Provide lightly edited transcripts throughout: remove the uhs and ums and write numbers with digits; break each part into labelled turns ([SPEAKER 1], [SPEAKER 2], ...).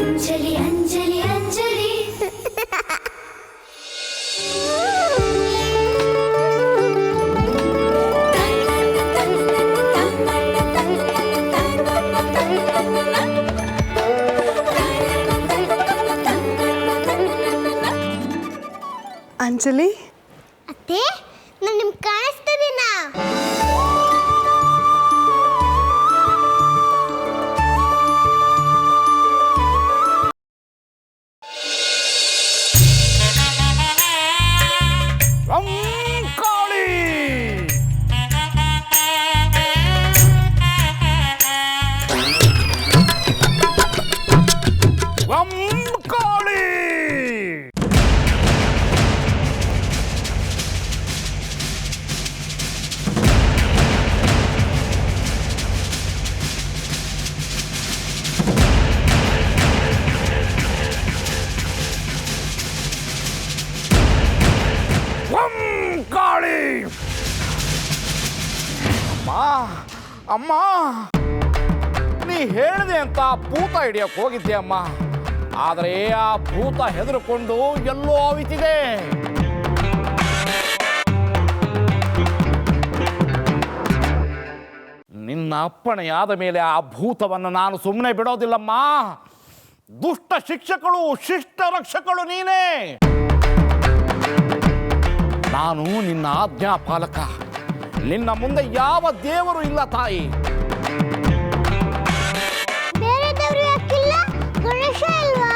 [SPEAKER 1] ಅಂಜಲಿ ಅಂಜಲಿ ಅಂಜಲಿ
[SPEAKER 2] ಅಂಜಲಿ
[SPEAKER 3] ಅತ್ತೆ ನಾನು ನಿಮ್ಗೆ ಕಾಣಿಸ್ತಿದ್ದೀನಾ?
[SPEAKER 4] ಕಾಳಿ ಕಾಳಿ ಕಾಳಿ ಅಮ್ಮ ನೀ ಹೇಳಿದೆ ಅಂತ ಭೂತ ಹಿಡಿಯಕ್ಕೆ ಹೋಗಿದ್ದೆ ಅಮ್ಮ. ಆದರೆ ಆ ಭೂತ ಹೆದರ್ಕೊಂಡು ಎಲ್ಲೋ ಅವಿತಿದೆ. ನಿನ್ನ ಅಪ್ಪಣೆಯಾದ ಮೇಲೆ ಆ ಭೂತವನ್ನು ನಾನು ಸುಮ್ಮನೆ ಬಿಡೋದಿಲ್ಲಮ್ಮ. ದುಷ್ಟ ಶಿಕ್ಷಕಳು ಶಿಷ್ಟ ರಕ್ಷಕಳು ನೀನೇ. ನಾನು ನಿನ್ನ ಆಜ್ಞಾಪಾಲಕ. ನಿನ್ನ ಮುಂದೆ ಯಾವ ದೇವರು ಇಲ್ಲ ತಾಯಿ.
[SPEAKER 3] ಬೇರೆ ದೇವರು ಯಾಕಿಲ್ಲ? ಗಣೇಶ ಅಲ್ವಾ?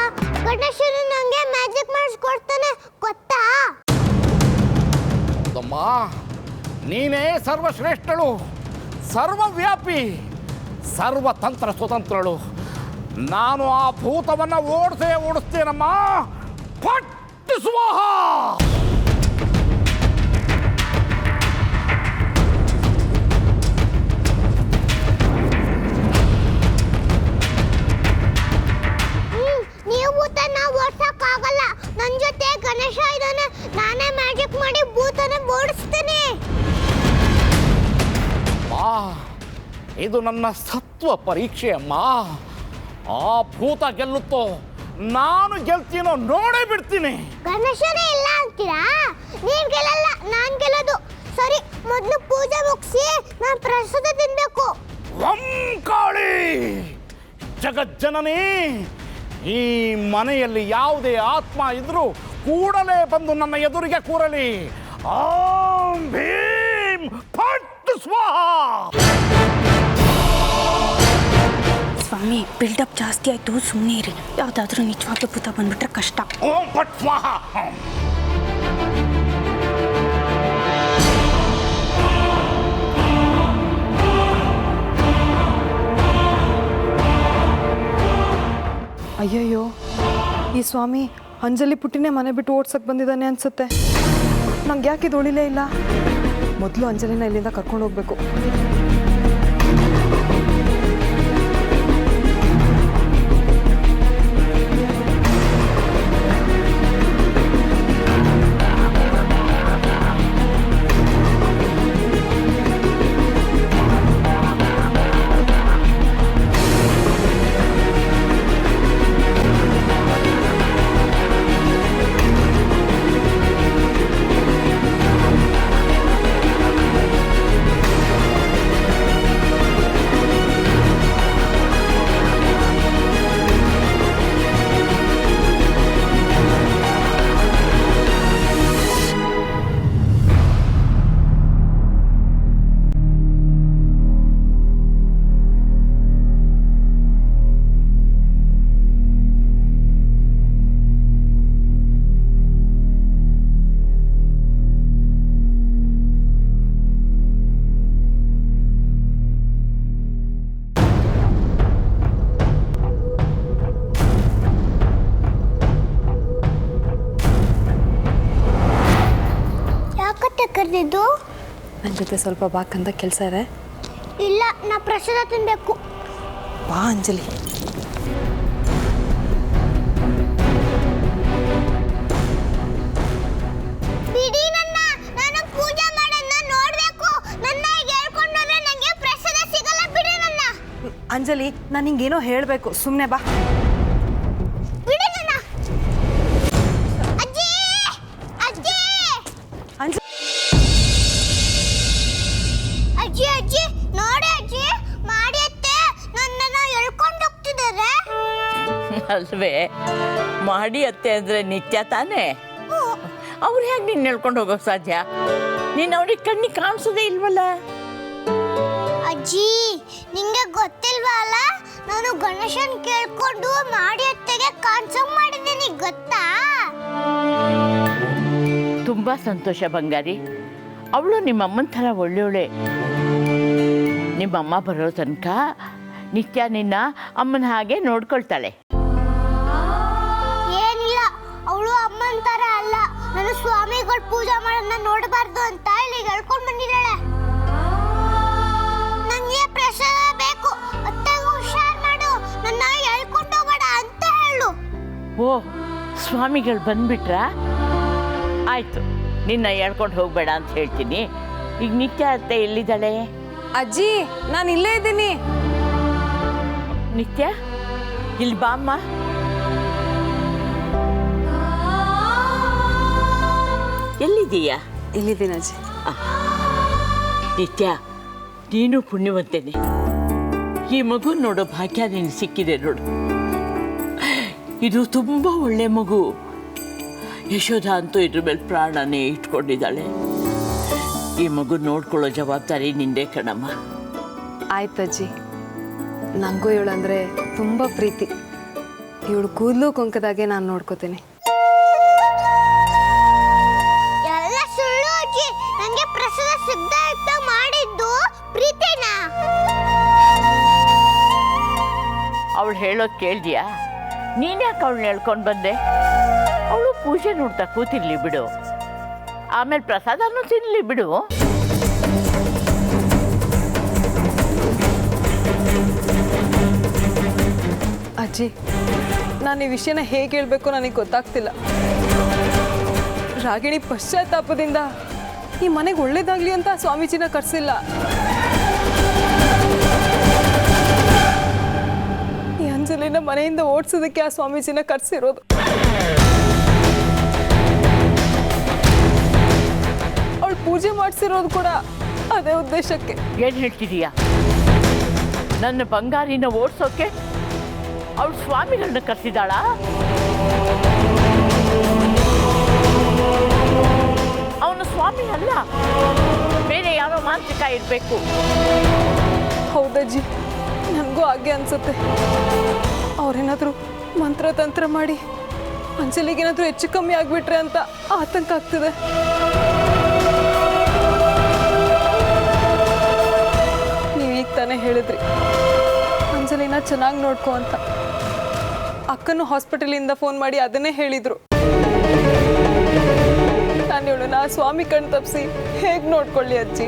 [SPEAKER 3] ಗಣೇಶನು ನನಗೆ ಮ್ಯಾಜಿಕ್ ಮಾಡಿಸ್ಕೊಡ್ತಾನೆ ಗೊತ್ತಾ?
[SPEAKER 4] ಅಮ್ಮ ನೀನೇ ಸರ್ವಶ್ರೇಷ್ಠಳು, ಸರ್ವವ್ಯಾಪಿ, ಸರ್ವತಂತ್ರ ಸ್ವತಂತ್ರಳು. ನಾನು ಆ ಭೂತವನ್ನು ಓಡಿಸ್ತೇನಮ್ಮ. ಪಟ್ಟು ಸ್ವಾಹ.
[SPEAKER 3] ನೀವು ಭೂತನ ಓಡ್ಸಕ್ಕಾಗಲ್ಲ. ನನ್ನ ಜೊತೆ ಗಣೇಶ ಇದ್ದಾನೆ. ನಾನೇ ಮ್ಯಾಜಿಕ್ ಮಾಡಿ ಭೂತನ ಓಡಿಸ್ತೀನಿ.
[SPEAKER 4] ಇದು ನನ್ನ ಸತ್ವ ಪರೀಕ್ಷೆ ಅಮ್ಮ. ಆ ಭೂತ ಗೆಲ್ಲುತ್ತೋ ನಾನು ಗೆಲ್ತೀನೋ ನೋಡೇ ಬಿಡ್ತೀನಿ.
[SPEAKER 3] ಗಣೇಶನೇ ಇಲ್ಲ ಅಂತೀರಾ? ನೀನ್ ಗೆಲ್ಲಲ್ಲ, ನಾನ್ ಗೆಲ್ಲೋದು. ಸರಿ, ಮೊದಲು ಪೂಜೆ ಮುಗಿಸಿ ನಾನು ಪ್ರಸಾದ ತಿನ್ಬೇಕು.
[SPEAKER 4] ಕಾಳಿ ಜಗಜ್ಜನನಿ, ಈ ಮನೆಯಲ್ಲಿ ಯಾವುದೇ ಆತ್ಮ ಇದ್ರೂ ಕೂಡಲೇ ಬಂದು ನನ್ನ ಎದುರಿಗೆ ಕೂರಲಿ. ಓಂ ಭೀಮ್ ಫಟ್ ಸ್ವಾಹ.
[SPEAKER 5] ಸ್ವಾಮಿ, ಬಿಲ್ಡಪ್ ಜಾಸ್ತಿ ಆಯಿತು, ಸುಮ್ಮನೆ ಇರಿ. ಯಾವುದಾದ್ರೂ ನಿಜವಾಗ್ಲೂ ಭೂತ ಬಂದ್ಬಿಟ್ರೆ ಕಷ್ಟ.
[SPEAKER 4] ಓಂ ಫಟ್ ಸ್ವಾಹ.
[SPEAKER 2] ಅಯ್ಯಯ್ಯೋ, ಈ ಸ್ವಾಮಿ ಅಂಜಲಿ ಪುಟ್ಟಿನೇ ಮನೆ ಬಿಟ್ಟು ಓಡ್ಸಕ್ಕೆ ಬಂದಿದ್ದಾನೆ ಅನ್ಸುತ್ತೆ. ನಂಗೆ ಯಾಕೆ ಇದು ಉಳಿಲೇ ಇಲ್ಲ? ಮೊದಲು ಅಂಜಲಿನ ಇಲ್ಲಿಂದ ಕರ್ಕೊಂಡು ಹೋಗ್ಬೇಕು.
[SPEAKER 3] ಕರೆದಿದ್ದು?
[SPEAKER 2] ನನ್ನ ಜೊತೆ ಸ್ವಲ್ಪ ಬಾಕಂತ ಕೆಲಸ ಇದೆ.
[SPEAKER 3] ಇಲ್ಲ, ನಾ ಪ್ರಸಾದ ತಿನ್ಬೇಕು.
[SPEAKER 2] ಬಾ ಅಂಜಲಿ.
[SPEAKER 3] ಬಿಡಿ ನನ್ನ, ನಾನು ಪೂಜೆ ಮಾಡೋದನ್ನ ನೋಡ್ಬೇಕು. ನನ್ನ ಹೇಳ್ಕೊಂಡ್ರೆ ನನಗೆ ಪ್ರಸಾದ ಸಿಗಲ್ಲ. ಬಿಡಿ ನನ್ನ.
[SPEAKER 2] ಅಂಜಲಿ, ನಾನು ನಿಂಗೇನೋ ಹೇಳಬೇಕು, ಸುಮ್ಮನೆ ಬಾ.
[SPEAKER 6] ಅಲ್ವೇ? ಮಾಡಿ ಅತ್ತೆ ಅಂದರೆ ನಿತ್ಯ ತಾನೇ? ಅವ್ರು ಹೇಗೆ ನೀನು ಹೇಳ್ಕೊಂಡು ಹೋಗೋಕೆ ಸಾಧ್ಯ? ನೀನು ಅವ್ರಿಗೆ ಕಣ್ಣಿಗೆ ಕಾಣಿಸೋದೇ ಇಲ್ವಲ್ಲ?
[SPEAKER 3] ಅಜ್ಜಿ ನಿಂಗೆ ಗೊತ್ತಿಲ್ವಾ ಅಲ್ಲ, ನಾನು ಗಣೇಶನ್ ಕೇಳ್ಕೊಂಡು ಮಾಡಿ ಅತ್ತೆಗೆ ಕಾಣಿಸೋಂಗ್ ಮಾಡಿದ್ದೀನಿ ಗೊತ್ತಾ?
[SPEAKER 6] ತುಂಬ ಸಂತೋಷ ಬಂಗಾರಿ. ಅವಳು ನಿಮ್ಮಮ್ಮನ ಥರ ಒಳ್ಳೆಯವಳೆ. ನಿಮ್ಮಮ್ಮ ಬರೋ ತನಕ ನಿತ್ಯ ನಿನ್ನ ಅಮ್ಮನ ಹಾಗೆ ನೋಡ್ಕೊಳ್ತಾಳೆ.
[SPEAKER 3] ಏನಿಲ್ಲ, ಅವಳು ಅಮ್ಮನ ಥರ ಅಲ್ಲ. ನಾನು ಸ್ವಾಮಿಗಳು ಪೂಜೆ ಮಾಡೋದನ್ನ ನೋಡಬಾರ್ದು ಅಂತ ಇಲ್ಲಿಗೆ ಹೇಳ್ಕೊಂಡು ಬಂದಿದ್ದಾಳೆ. ನನಗೆ ಪ್ರಸಾದ ಬೇಕು, ಅತ್ತೆಗೂ ಹುಷಾರ್ ಮಾಡು, ನನ್ನ ಹೇಳ್ಕೊಂಡು ಹೋಗಬೇಡ ಅಂತ ಹೇಳು.
[SPEAKER 6] ಓ, ಸ್ವಾಮಿಗಳು ಬಂದ್ಬಿಟ್ರಾ? ಆಯಿತು, ನಿನ್ನ ಹೇಳ್ಕೊಂಡು ಹೋಗಬೇಡ ಅಂತ ಹೇಳ್ತೀನಿ. ಈಗ ನಿತ್ಯ ಅತ್ತೆ ಎಲ್ಲಿದ್ದಾಳೆ?
[SPEAKER 2] ಅಜ್ಜಿ ನಾನು ಇಲ್ಲೇ ಇದ್ದೀನಿ.
[SPEAKER 6] ನಿತ್ಯ ಇಲ್ಲಿ ಬಾಮ್ಮ. ಎಲ್ಲಿದ್ದೀಯಾ?
[SPEAKER 2] ಇಲ್ಲಿದ್ದೀನಿ ಅಜ್ಜಿ.
[SPEAKER 6] ನಿತ್ಯ, ನೀನು ಪುಣ್ಯವಂತೇನೆ. ಈ ಮಗು ನೋಡೋ ಭಾಗ್ಯ ನೀನು ಸಿಕ್ಕಿದೆ ನೋಡು. ಇದು ತುಂಬ ಒಳ್ಳೆ ಮಗು. ಯಶೋಧ ಅಂತೂ ಇದ್ರ ಮೇಲೆ ಪ್ರಾಣನೇ ಇಟ್ಕೊಂಡಿದ್ದಾಳೆ. ಈ ಮಗು ನೋಡ್ಕೊಳ್ಳೋ ಜವಾಬ್ದಾರಿ ನಿಂದೆ ಕಣಮ್ಮ.
[SPEAKER 2] ಆಯ್ತಜ್ಜಿ, ನನಗೂ ಇವಳಂದ್ರೆ ತುಂಬ ಪ್ರೀತಿ. ಇವಳು ಕೂದಲು ಕೊಂಕದಾಗೆ ನಾನು ನೋಡ್ಕೋತೀನಿ.
[SPEAKER 3] ಎಲ್ಲ ಸುಳ್ಳು ಅಜ್ಜಿ. ನನಗೆ ಪ್ರಸಾದ ಸಿದ್ಧ ಇಟ್ಟು ಮಾಡಿದ್ದು ಪ್ರೀತಿನಾ?
[SPEAKER 6] ಅವಳು ಹೇಳೋದು ಕೇಳ್ದ್ಯಾ? ನೀನ್ಯಾಕೆ ಅವಳನ್ನ ಹೇಳ್ಕೊಂಡು ಬಂದೆ? ಅವಳು ಪೂಜೆ ನೋಡ್ತಾ ಕೂತಿರ್ಲಿ ಬಿಡು, ಆಮೇಲೆ ಪ್ರಸಾದನೂ ತಿನ್ನಲಿ ಬಿಡು.
[SPEAKER 2] ಅಜ್ಜಿ, ನಾನು ಈ ವಿಷಯನ ಹೇಗೆ ಹೇಳಬೇಕು ನನಗೆ ಗೊತ್ತಾಗ್ತಿಲ್ಲ. ರಾಗಿಣಿ ಪಶ್ಚಾತ್ತಾಪದಿಂದ ಈ ಮನೆಗೆ ಒಳ್ಳೇದಾಗ್ಲಿ ಅಂತ ಸ್ವಾಮೀಜಿನ ಕರ್ಸಿಲ್ಲ. ಈ ಅಂಜಲಿನ ಮನೆಯಿಂದ ಓಡಿಸೋದಕ್ಕೆ ಆ ಸ್ವಾಮೀಜಿನ ಕರ್ಸಿರೋದು. ಅವಳು ಪೂಜೆ ಮಾಡಿಸಿರೋದು ಕೂಡ ಅದೇ ಉದ್ದೇಶಕ್ಕೆ.
[SPEAKER 6] ಏನು ಹೇಳ್ತಿದೀಯಾ? ನನ್ನ ಬಂಗಾರಿನ ಓಡಿಸೋಕೆ ಅವಳು ಸ್ವಾಮಿಗಳನ್ನ ಕರೆಸಿದಾಳ? ಅವನು ಸ್ವಾಮಿ ಅಲ್ಲ, ಬೇರೆ ಯಾರೋ ಮಾಂತ್ರಿಕ ಇರಬೇಕು.
[SPEAKER 2] ಹೌದಜ್ಜಿ, ನನಗೂ ಹಾಗೆ ಅನ್ಸುತ್ತೆ. ಅವ್ರೇನಾದರೂ ಮಂತ್ರತಂತ್ರ ಮಾಡಿ ಅಂಜಲಿಗೇನಾದರೂ ಹೆಚ್ಚು ಕಮ್ಮಿ ಆಗಿಬಿಟ್ರೆ ಅಂತ ಆತಂಕ ಆಗ್ತಿದೆ. ನೀವು ಈಗ ತಾನೇ ಹೇಳಿದ್ರಿ ಅಂಜಲಿನ ಚೆನ್ನಾಗಿ ನೋಡ್ಕೊ ಅಂತ. ಅಕ್ಕನು ಹಾಸ್ಪಿಟಲಿಂದ ಫೋನ್ ಮಾಡಿ ಅದನ್ನೇ ಹೇಳಿದ್ರು. ನಾನು ಇವಳನ್ನ ಸ್ವಾಮಿ ಕಣ್ ತಪ್ಪಿಸಿ ಹೇಗೆ ನೋಡ್ಕೊಳ್ಳಿ ಅಜ್ಜಿ?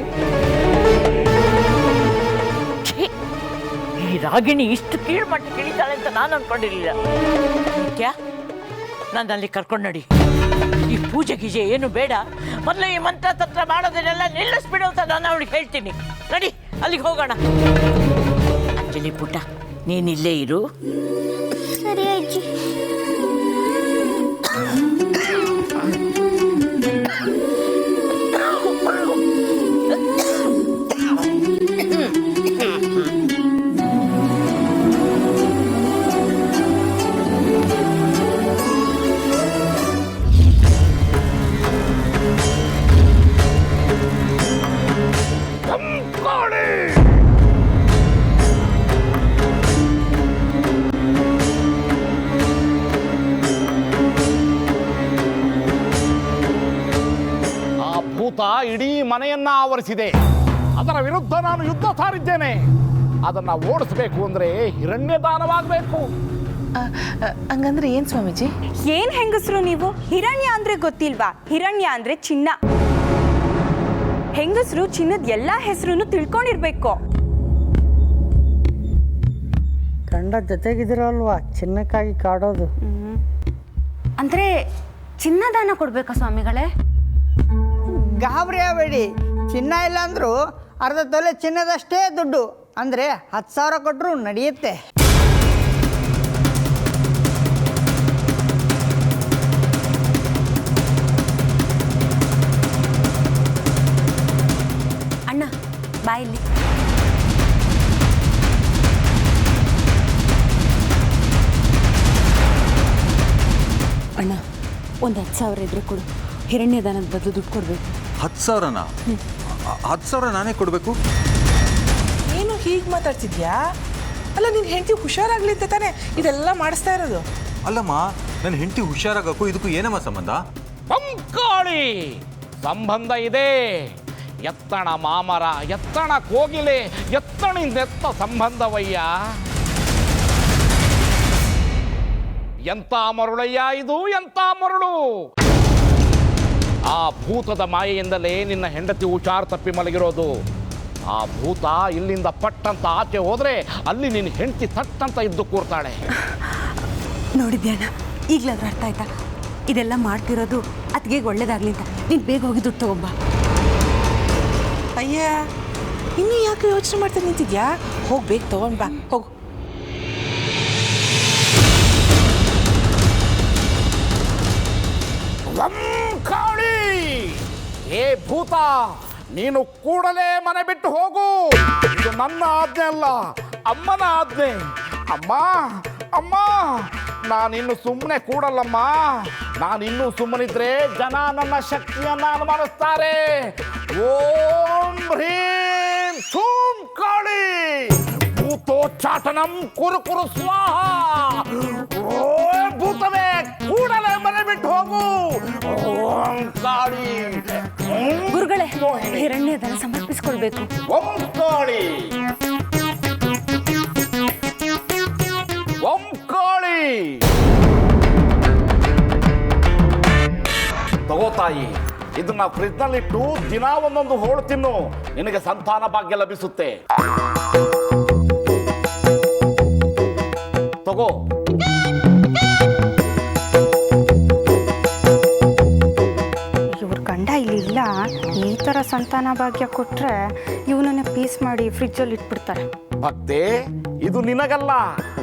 [SPEAKER 6] ಈ ರಾಗಿಣಿ ಇಷ್ಟು ಕೀಳ್ಮಟ್ಟ ಕಿಳಿತಾಳೆ ಅಂತ ನಾನು ಅನ್ಕೊಂಡಿರಲಿಲ್ಲ. ನಿತ್ಯ, ನಾನು ಅಲ್ಲಿ ಕರ್ಕೊಂಡು ನಡಿ. ಈ ಪೂಜೆ ಗೀಜೆ ಏನು ಬೇಡ, ಮೊದಲು ಈ ಮಂತ್ರ ತಂತ್ರ ಮಾಡೋದನ್ನೆಲ್ಲ ನಿಲ್ಲಿಸ್ಬಿಡು ಅಂತ ನಾನು ಅವಳಿಗೆ ಹೇಳ್ತೀನಿ. ನಡಿ, ಅಲ್ಲಿಗೆ ಹೋಗೋಣ. ಅಂಜಲಿ ಪುಟ್ಟ, ನೀನಿಲ್ಲೇ ಇರು.
[SPEAKER 3] ಸರಿ ಅಜ್ಜಿ.
[SPEAKER 4] ಇಡೀ ಮನೆಯನ್ನ ಆವರಿಸಿದೆ. ಅದರ ವಿರುದ್ಧ ನಾನು ಯುದ್ಧ ಸಾರಿದ್ದೇನೆ. ಅದನ್ನ ಓಡಿಸಬೇಕು ಅಂದ್ರೆ ಹಿರಣ್ಯದಾನವಾಗಬೇಕು.
[SPEAKER 5] ಹಂಗಂದ್ರೆ ಏನ್ ಸ್ವಾಮೀಜಿ?
[SPEAKER 7] ಏನ್ ಹೆಂಗಸರು ನೀವು? ಹಿರಣ್ಯ ಅಂದ್ರೆ ಗೊತ್ತಿಲ್ವಾ? ಹಿರಣ್ಯ ಅಂದ್ರೆ ಚಿನ್ನ. ಹೆಂಗಸರು ಚಿನ್ನದ ಎಲ್ಲಾ ಹೆಸರನ್ನು ತಿಳ್ಕೊಂಡಿರ್ಬೇಕು.
[SPEAKER 8] ಗಂಡ ಜೊತೆಗಿದಿರಲ್ವಾ ಚಿನ್ನಕ್ಕಾಗಿ ಕಾಡೋದು.
[SPEAKER 7] ಅಂದ್ರೆ ಚಿನ್ನದಾನ ಕೊಡ್ಬೇಕಾ ಸ್ವಾಮಿಗಳೇ?
[SPEAKER 8] ಗಾಬರಿ ಆಗಬೇಡಿ, ಚಿನ್ನ ಇಲ್ಲ ಅಂದರೂ ಅರ್ಧ ತೊಲೆ ಚಿನ್ನದಷ್ಟೇ ದುಡ್ಡು, ಅಂದರೆ 10,000 ಕೊಟ್ಟರು ನಡೆಯುತ್ತೆ.
[SPEAKER 7] ಅಣ್ಣ ಬಾಯಿಲಿ.
[SPEAKER 5] ಒಂದು 10,000 ಇದ್ರೆ ಕೊಡು. ಹಿರಣ್ಯದಾನದ ಬದಲು ದುಡ್ಡು ಕೊಡಬೇಕು.
[SPEAKER 9] 10,000ನಾ? 10,000 ನಾನೇ ಕೊಡಬೇಕು?
[SPEAKER 10] ಏನು ಹೀಗೆ ಮಾತಾಡ್ತಿದ್ಯಾ? ಅಲ್ಲ, ನಿನ್ನ ಹೆಂಡತಿ ಹುಷಾರಾಗ್ಲಿ ಅಂತ ತಾನೇ ಇದೆಲ್ಲ ಮಾಡಿಸ್ತಾ ಇರೋದು.
[SPEAKER 9] ಅಲ್ಲಮ್ಮ, ನನ್ನ ಹೆಂಡತಿ ಹುಷಾರಾಗಕ್ಕೂ ಇದಕ್ಕೂ ಏನಮ್ಮ ಸಂಬಂಧ?
[SPEAKER 4] ಪಂಕಾಳಿ ಸಂಬಂಧ ಇದೆ. ಎತ್ತಣ ಮಾಮರ, ಎತ್ತಣ ಕೋಗಿಲೆ, ಎತ್ತಣಿಂದೆತ್ತ ಸಂಬಂಧವಯ್ಯ. ಎಂತ ಮರುಳಯ್ಯ ಇದು, ಎಂತ ಮರುಳು! ಆ ಭೂತದ ಮಾಯೆಯಿಂದಲೇ ನಿನ್ನ ಹೆಂಡತಿ ಹುಷಾರು ತಪ್ಪಿ ಮಲಗಿರೋದು. ಆ ಭೂತ ಇಲ್ಲಿಂದ ಪಟ್ಟಂತ ಆಚೆ ಹೋದ್ರೆ ಅಲ್ಲಿ ನಿನ್ನ ಹೆಂಡತಿ ತಟ್ಟಂತ ಇದ್ದು ಕೂರ್ತಾಳೆ.
[SPEAKER 5] ನೋಡಿದ್ಯಾಣ, ಈಗಲಾದ್ರೂ ಅರ್ಥ ಆಯ್ತಾ? ಇದೆಲ್ಲ ಮಾಡ್ತಿರೋದು ಅತ್ತಿಗೆ ಒಳ್ಳೇದಾಗ್ಲಿ ಅಂತ. ನೀನು ಬೇಗ ಹೋಗಿ ದುಡ್ಡು ತಗೊಂಬ.
[SPEAKER 10] ಅಯ್ಯ, ಇನ್ನೂ ಯಾಕೆ ಯೋಚನೆ ಮಾಡ್ತಾ ನಿಂತಿದ್ಯಾ? ಹೋಗ್ಬೇಕು, ತಗೊಂಡ್ ಬಾ, ಹೋಗು.
[SPEAKER 4] ಕಾಳಿ, ಏ ಭೂತ, ನೀನು ಕೂಡಲೇ ಮನೆ ಬಿಟ್ಟು ಹೋಗು. ಇದು ನನ್ನ ಆಜ್ಞೆ ಅಲ್ಲ, ಅಮ್ಮನ ಆಜ್ಞೆ. ಅಮ್ಮ, ಅಮ್ಮ, ನಾನಿನ್ನು ಸುಮ್ಮನೆ ಕೂಡಲ್ಲಮ್ಮ. ನಾನಿನ್ನೂ ಸುಮ್ಮನಿದ್ರೆ ಜನ ನನ್ನ ಶಕ್ತಿಯನ್ನ ಅನುಮಾನಿಸ್ತಾರೆ. ಓಂ ಹ್ರೀಂ ಛೂಂ ಕಾಳಿ, ಭೂತೋಚ್ಚಾಟನಂ ಕುರು ಕುರು ಸ್ವಾಹ. ಓ ಭೂತವೇ, ಕೂಡಲೇ ಮನೆ ಬಿಟ್ಟು ಹೋಗು. ಓಂ ಕಾಳಿ.
[SPEAKER 5] ಗುರುಗಳೇ, ಹಿರಣ್ಯದಾನ ಸಮರ್ಪಿಸ್ಕೊಳ್ಬೇಕು.
[SPEAKER 4] ಓಂ ಕಾಳಿ, ಓಂ ಕಾಳಿ. ತಗೋ ತಾಯಿ, ಇದನ್ನ ಫ್ರಿಜ್ನಲ್ಲಿಟ್ಟು ದಿನ ಒಂದೊಂದು ಹೋಳು ತಿನ್ನು. ನಿನಗೆ ಸಂತಾನ ಭಾಗ್ಯ ಲಭಿಸುತ್ತೆ. ತಗೋ.
[SPEAKER 7] ಇವ್ರ ಗಂಡ ಇಲ್ಲಿಲ್ಲ, ಈ ಥರ ಸಂತಾನ ಭಾಗ್ಯ ಕೊಟ್ಟರೆ ಇವನನ್ನ ಪೀಸ್ ಮಾಡಿ ಫ್ರಿಜ್ಜಲ್ಲಿ ಇಟ್ಬಿಡ್ತಾರೆ.
[SPEAKER 4] ಭಕ್ತೆ, ಇದು ನಿನಗಲ್ಲ,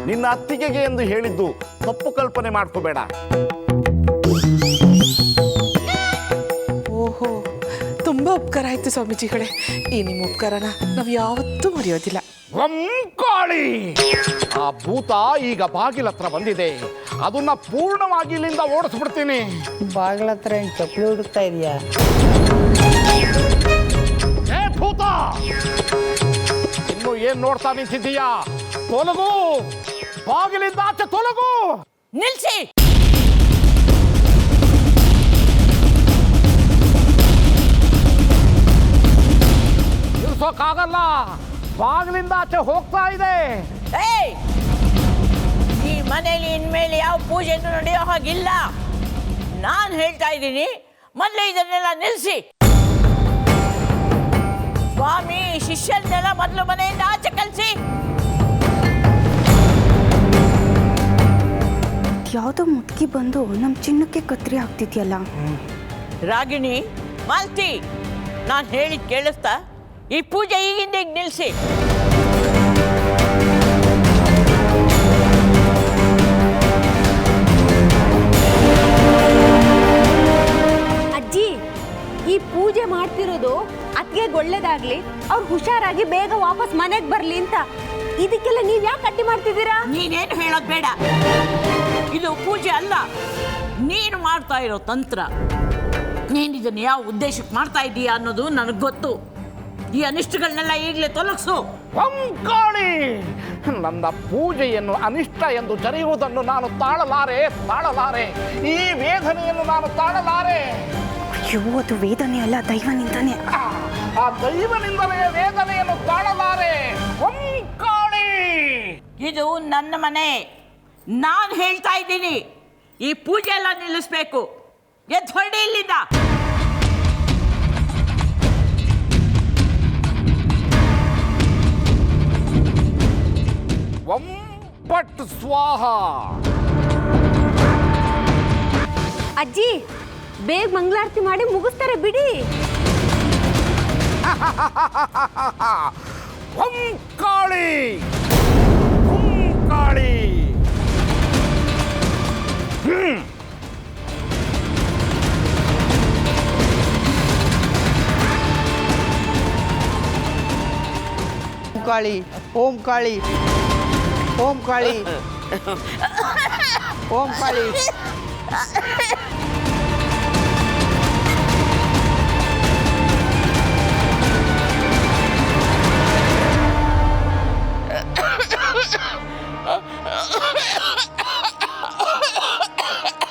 [SPEAKER 4] ನಿನ್ನ ಅತ್ತಿಗೆಗೆ ಎಂದು ಹೇಳಿದ್ದು. ತಪ್ಪು ಕಲ್ಪನೆ ಮಾಡ್ಕೋಬೇಡ.
[SPEAKER 10] ಓಹೋ, ತುಂಬ ಉಪಕಾರ ಆಯ್ತು ಸ್ವಾಮೀಜಿಗಳೇ. ಈ ನಿಮ್ಮ ಉಪಕಾರನ ನಾವು ಯಾವತ್ತೂ ಮರೆಯೋದಿಲ್ಲ.
[SPEAKER 4] ಕಾಳಿ, ಆ ಭೂತ ಈಗ ಬಾಗಿಲತ್ರ ಬಂದಿದೆ. ಅದನ್ನ ಪೂರ್ಣವಾಗಿ ಇಲ್ಲಿಂದ ಓಡಿಸ್ಬಿಡ್ತೀನಿ.
[SPEAKER 8] ಬಾಗಿಲತ್ರ ಏನು ಚಪ್ಪಲಿ ಹುಡುಕ್ತಾ ಇದೆಯಾ?
[SPEAKER 4] ಏ ಭೂತ, ಇನ್ನು ಏನ್ ನೋಡ್ತಾ ನಿಂತಿದ್ದೀಯಾ? ತೊಲಗು, ಬಾಗಿಲಿಂದ ಆಚೆ ತೊಲಗು.
[SPEAKER 6] ನಿಲ್ಸಿ.
[SPEAKER 4] ನಿಲ್ಸೋಕ್ಕಾಗಲ್ಲ, ಬಾಗಿಲಿಂದ ಆಚೆ ಹೋಗ್ತಾ ಇದೆ.
[SPEAKER 6] ಏಯ್, ಈ ಮನೇಲಿ ಇನ್ಮೇಲೆ ಯಾವ ಪೂಜೆನೂ ನಡೆಯೋ ಹಾಗಿಲ್ಲ. ನಾನು ಹೇಳ್ತಾ ಇದ್ದೀನಿ, ಮೊದಲು ಇದನ್ನೆಲ್ಲ ನಿಲ್ಲಿಸಿ. ಸ್ವಾಮಿ ಶಿಷ್ಯನ್ನೆಲ್ಲ ಮೊದಲು ಮನೆಯಿಂದ ಆಚೆ ಕಳಿಸಿ.
[SPEAKER 7] ಯಾವುದೋ ಮುಟ್ಕಿ ಬಂದು ನಮ್ಮ ಚಿನ್ನಕ್ಕೆ ಕತ್ರಿ ಆಗ್ತಿದ್ಯಲ್ಲ.
[SPEAKER 6] ರಾಗಿಣಿ, ಮಾಲ್ತಿ, ನಾನು ಹೇಳಿದ್ ಕೇಳಿಸ್ತಾ? ಈ ಪೂಜೆ ಈಗಿಂದ ಈಗ ನಿಲ್ಲಿಸಿ.
[SPEAKER 5] ಅಜ್ಜಿ, ಈ ಪೂಜೆ ಮಾಡ್ತಿರೋದು ಅತ್ತಿಗೆ ಒಳ್ಳೇದಾಗ್ಲಿ, ಅವ್ರು ಹುಷಾರಾಗಿ ಬೇಗ ವಾಪಸ್ ಮನೆಗೆ ಬರ್ಲಿ ಅಂತ. ಇದಕ್ಕೆಲ್ಲ ನೀವ್ ಯಾಕೆ ಕಟ್ಟಿ ಮಾಡ್ತಿದ್ದೀರಾ?
[SPEAKER 6] ನೀನೇನು ಹೇಳೋದು ಬೇಡ. ಇದು ಪೂಜೆ ಅಲ್ಲ, ನೀನು ಮಾಡ್ತಾ ಇರೋ ತಂತ್ರ. ನೀನು ಇದನ್ನು ಯಾವ ಉದ್ದೇಶಕ್ಕೆ ಮಾಡ್ತಾ ಇದ್ದೀಯಾ ಅನ್ನೋದು ನನಗೆ ಗೊತ್ತು. ಈ ಅನಿಷ್ಟಗಳನ್ನೆಲ್ಲ ಈಗಲೇ ತೊಲಗಿಸು.
[SPEAKER 4] ಕಾಳಿ, ನನ್ನ ಪೂಜೆಯನ್ನು ಅನಿಷ್ಟ ಎಂದು ಜರೆಯುವುದನ್ನು ನಾನು ತಾಳಲಾರೆ. ಈ ವೇದನೆಯನ್ನು ನಾನು ತಾಳಲಾರೆ.
[SPEAKER 7] ಅಯ್ಯೋ, ಅದು ವೇದನೆ ಅಲ್ಲ, ದೈವನಿಂದಾನೆ.
[SPEAKER 4] ಆ ದೈವನಿಂದಲೇ ವೇದನೆಯನ್ನು ತಾಳಲಾರೆ. ಕಾಳಿ,
[SPEAKER 6] ಇದು ನನ್ನ ಮನೆ. ನಾನು ಹೇಳ್ತಾ ಇದ್ದೀನಿ, ಈ ಪೂಜೆ ಎಲ್ಲ ನಿಲ್ಲಿಸ್ಬೇಕು. ಎದ್ದು ಹೊರಡಿ ಇಲ್ಲಿಂದ.
[SPEAKER 4] ಪಟ್ ಸ್ವಾಹ.
[SPEAKER 5] ಅಜ್ಜಿ, ಬೇಗ ಮಂಗಳಾರತಿ ಮಾಡಿ ಮುಗಿಸ್ತಾರೆ ಬಿಡಿ.
[SPEAKER 4] ಕಾಳಿ, ಕಾಳಿ.
[SPEAKER 8] ಕಾಳಿ, ಓಂ ಕಾಳಿ, ಓಂ ಕಾಳಿ, ಓಂ ಕಾಳಿ.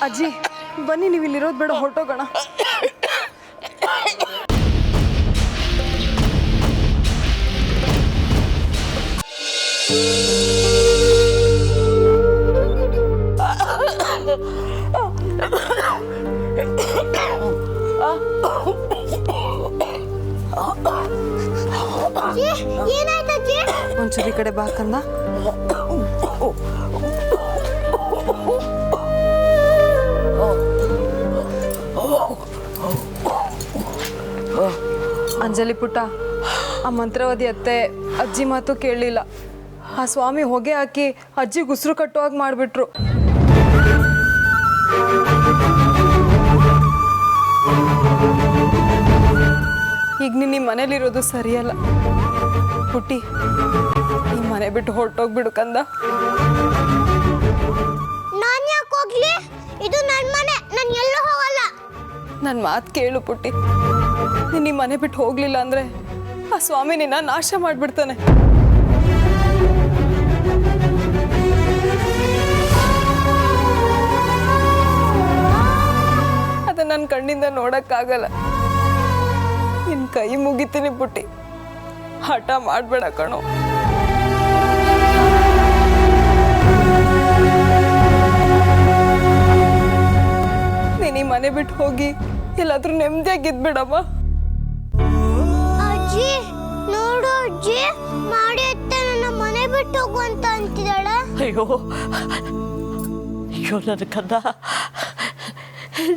[SPEAKER 2] ಅಜ್ಜಿ ಬನ್ನಿ, ನೀವು ಇಲ್ಲಿರೋದು ಬೇಡ, ಹೊರಟೋಗೋಣ.
[SPEAKER 3] ಏನಾಯ್ತಜ್ಜಿ?
[SPEAKER 2] ಒಂಚೂರು ಈ ಕಡೆ ಬಾಕಂದ. ಅಂಜಲಿ ಪುಟ್ಟ, ಆ ಮಂತ್ರವಾದಿ ಅತ್ತೆ ಅಜ್ಜಿ ಮಾತು ಕೇಳಲಿಲ್ಲ. ಆ ಸ್ವಾಮಿ ಹೊಗೆ ಹಾಕಿ ಅಜ್ಜಿಗೆ ಉಸಿರು ಕಟ್ಟುವಾಗ ಮಾಡಿಬಿಟ್ರು. ಈಗ ನೀನು ಈ ಮನೇಲಿರೋದು ಸರಿಯಲ್ಲ ಪುಟ್ಟಿ. ಈ ಮನೆ ಬಿಟ್ಟು ಹೊರಟೋಗ್ಬಿಡು ಕಂದ.
[SPEAKER 3] ನಾನು ಯಾಕೆ ಹೋಗ್ಲಿ? ಇದು ನನ್ನ ಮನೆ, ನಾನು ಎಲ್ಲೂ ಹೋಗಲ್ಲ.
[SPEAKER 2] ನನ್ನ ಮಾತು ಕೇಳು ಪುಟ್ಟಿ. ನೀನು ಈ ಮನೆ ಬಿಟ್ಟು ಹೋಗ್ಲಿಲ್ಲ ಅಂದ್ರೆ ಆ ಸ್ವಾಮಿ ನಿನ್ನ ನಾಶ ಮಾಡಿಬಿಡ್ತಾನೆ. ಅದ ನನ್ನ ಕಣ್ಣಿಂದ ನೋಡಕ್ಕಾಗಲ್ಲ. ನಿನ್ನ ಕೈ ಮುಗಿತೀನಿ ಪುಟ್ಟಿ, ಹಠ ಮಾಡಬೇಡ ಕಣೋ. ನೀನು ಈ ಮನೆ ಬಿಟ್ಟು ಹೋಗಿ ಎಲ್ಲಾದ್ರೂ ನೆಮ್ಮದಿಯಾಗಿದ್ಬಿಡಮ್ಮ.
[SPEAKER 3] ಅಜ್ಜಿ ನೋಡು, ಅಜ್ಜಿ ಮಾಡಿ ಅತ್ತೆ ನನ್ನ ಮನೆ ಬಿಟ್ಟು ಹೋಗು ಅಂತ ಅಂತಿದ್ದಾಳೆ.
[SPEAKER 6] ಅಯ್ಯೋ ಅಯ್ಯೋ ನನ್ನ ಕಂದ,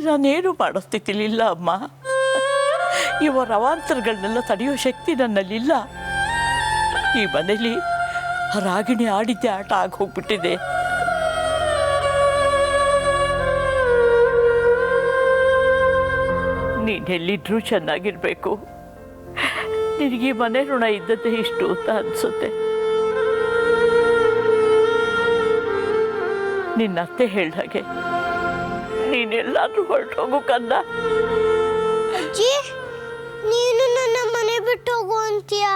[SPEAKER 6] ನಾನೇನು ಮಾಡೋ ಸ್ಥಿತಿಲಿಲ್ಲ ಅಮ್ಮ. ಇವ ರವಾಂತರಗಳನ್ನೆಲ್ಲ ತಡೆಯೋ ಶಕ್ತಿ ನನ್ನಲ್ಲಿಲ್ಲ. ಈ ಮನೇಲಿ ರಾಗಿಣಿ ಆಡಿದ್ದೆ ಆಟ ಆಗಿ ಹೋಗ್ಬಿಟ್ಟಿದೆ. ನೀನೆಲ್ಲಿದ್ರೂ ಚೆನ್ನಾಗಿರ್ಬೇಕು. ನಿನಗೆ ಮನೆ ಋಣ ಇದ್ದದ್ದೇ ಇಷ್ಟು ಅಂತ ಅನ್ಸುತ್ತೆ. ನಿನ್ನ ಅತ್ತೆ ಹೇಳ್ದಾಗೆ ನೀನೆಲ್ಲಾದ್ರೂ ಹೊರಟೋಗು ಕಂದ.
[SPEAKER 3] ಅಜ್ಜಿ ನೀನು ನನ್ನ ಮನೆ ಬಿಟ್ಟು ಹೋಗು ಅಂತೀಯ?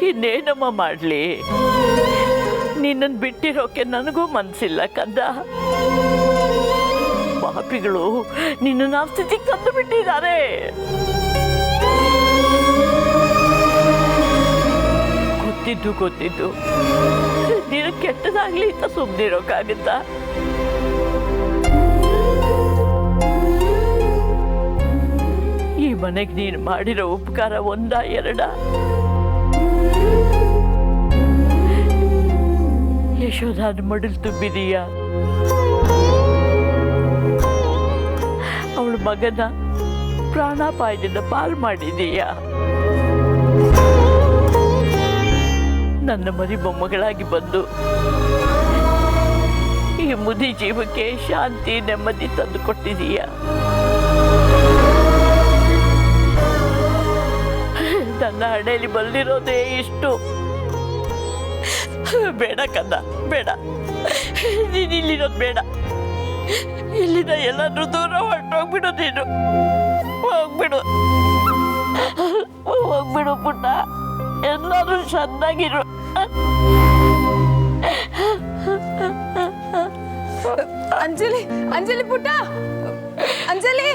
[SPEAKER 6] ಇನ್ನೇನಮ್ಮ ಮಾಡ್ಲಿ, ನಿನ್ನನ್ನು ಬಿಟ್ಟಿರೋಕೆ ನನಗೂ ಮನಸ್ಸಿಲ್ಲ ಕಂದ. ಪಾಪಿಗಳು ನಿನ್ನ ಆ ಸ್ಥಿತಿಗೆ ತಂದು ಬಿಟ್ಟಿದ್ದಾರೆ. ಗೊತ್ತಿದ್ದು ನೀನು ಕೆಟ್ಟದಾಗ್ಲಿ ಅಂತ ಸುಮ್ಮನಿರೋಕ್ಕಾಗುತ್ತಾ? ಈ ಮನೆಗೆ ನೀನು ಮಾಡಿರೋ ಉಪಕಾರ ಒಂದ ಎರಡ? ಯಶೋಧಾನ ಮಡಲು ತುಂಬಿದೀಯ, ಅವಳ ಮಗನ ಪ್ರಾಣಾಪಾಯದಿಂದ ಪಾರು ಮಾಡಿದೀಯ. ನನ್ನ ಮರಿ ಮೊಮ್ಮಗಳಾಗಿ ಬಂದು ಈ ಮುದಿ ಜೀವಕ್ಕೆ ಶಾಂತಿ ನೆಮ್ಮದಿ ತಂದು ಕೊಟ್ಟಿದೀಯ. ನನ್ನ ಹಣೆಯಲ್ಲಿ ಬಂದಿರೋದೇ ಇಷ್ಟು. ಬೇಡ ಕಂದ, ಬೇಡ, ನೀನು ಇಲ್ಲಿರೋದು ಬೇಡ. ಇಲ್ಲಿಂದ ಎಲ್ಲಾದ್ರೂ ದೂರ ಹೊರಟೋಗ್ಬಿಡು. ನೀನು ಹೋಗ್ಬಿಡು, ಹೋಗ್ಬಿಡು ಪುಟ್ಟ. ಎಲ್ಲಾದ್ರೂ ಚೆನ್ನಾಗಿರು.
[SPEAKER 2] ಅಂಜಲಿ, ಅಂಜಲಿ ಪುಟ್ಟ, ಅಂಜಲಿ.